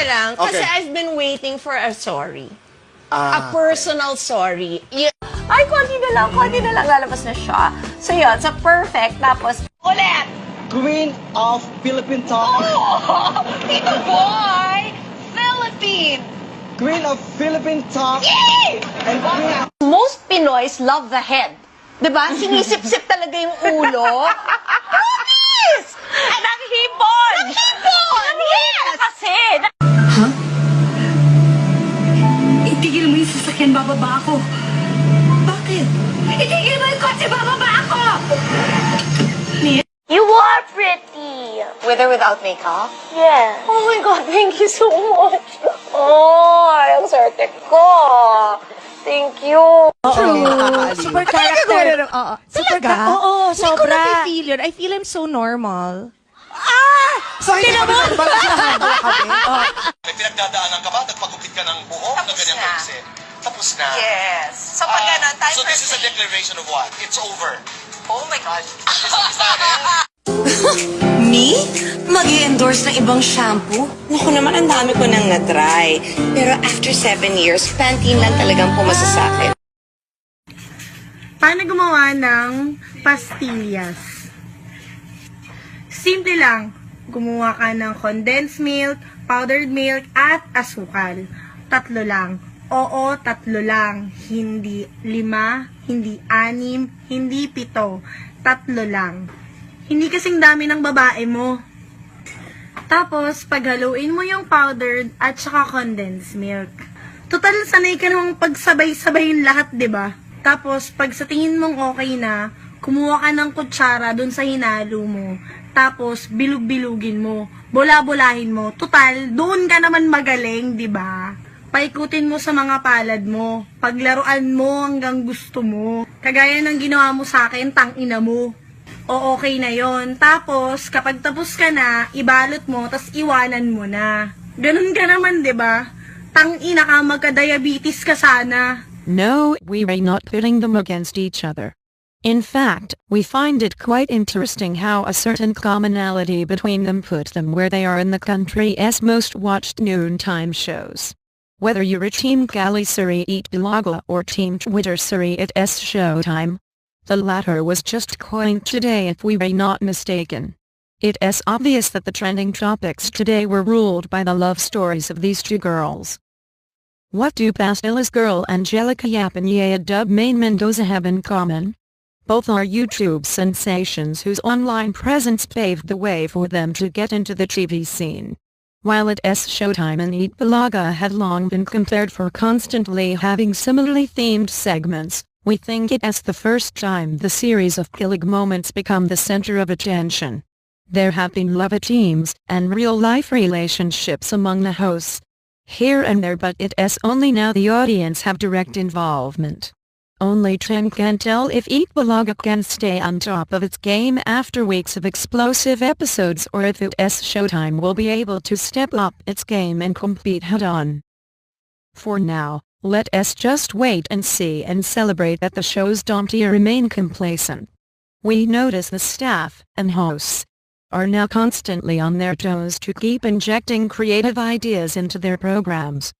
lang. Kasi Okay. I've been waiting for a sorry. Ah, A personal sorry. Ay, konti na lang lalabas na siya. So yun, sa perfect, tapos ulit! Queen of Philippine Talk. Oh, Tito Boy! Philippine! Queen of Philippine Talk. Yay! And Queen of... Most Pinoys love the head. Diba? Sinisip-sip talaga yung ulo. Yes! At ang hipon! Ang hipon! Yes! Kasi! Itigil mo yung sasakyan, bababa ako. Bakit? Itigil mo yung kotse, bababa ako! You are pretty! With or without makeup? Yeah. Oh my God, thank you so much. Oh, ang swerte ko. Thank you. Super character. Super Talaga? Oo, Hindi ko sobra. na-feel yun. I feel him so normal. So, hindi kami May pinagdadaanan ka ba? Nagpagupit ka ng buhok na ganyan na. kasi? Tapos na. Yes. So pag ganon, time So for this is a declaration of what? It's over. Oh my God. Is that it? Me? Mag-i-endorse ng ibang shampoo? Naku naman, ang dami ko nang na-try. Pero after 7 years, Pantene lang talagang pumasa sa akin. Paano gumawa ng pastillas? Simple lang. Gumawa ka ng condensed milk, powdered milk, at asukal. 3 lang. Oo, 3 lang. Hindi 5, hindi 6, hindi 7. 3 lang. Hindi kasing dami ng babae mo. Tapos, paghaluin mo yung powdered at saka condensed milk. Total, sanay ka namang pagsabay-sabayin lahat, 'di ba? Tapos, pag sa tingin mong okay na, kumuha ka ng kutsara dun sa hinalo mo. Tapos, bilug-bilugin mo. Bola-bolahin mo. Total, doon ka naman magaling, 'di ba? Paikutin mo sa mga palad mo. Paglaruan mo hanggang gusto mo. Kagaya ng ginawa mo sa akin, tangina mo. O okay na yon. Tapos, kapag tapos ka na, ibalot mo, tas iwanan mo na. Ganun ka naman, 'di ba? Tangina ka, magka-diabetes ka sana. No, we are not pitting them against each other. In fact, we find it quite interesting how a certain commonality between them put them where they are in the country's most watched noontime shows. Whether you're a Team Gali Suri Eat Bilaga or Team Twitter Suri at S Showtime, the latter was just coined today if we were not mistaken. It is obvious that the trending topics today were ruled by the love stories of these two girls. What do Pastillas girl Angelica Yap and Yaya Dub Main Mendoza have in common? Both are YouTube sensations whose online presence paved the way for them to get into the TV scene. While at S Showtime and Eat Bilaga had long been compared for constantly having similarly themed segments, we think it is the first time the series of Kilig moments become the center of attention. There have been love teams and real-life relationships among the hosts, here and there, but it is only now the audience have direct involvement. Only Trem can tell if Eat Bilaga can stay on top of its game after weeks of explosive episodes or if S Showtime will be able to step up its game and compete head-on. For now, let us just wait and see and celebrate that the shows don't remain complacent. We notice the staff and hosts are now constantly on their toes to keep injecting creative ideas into their programs.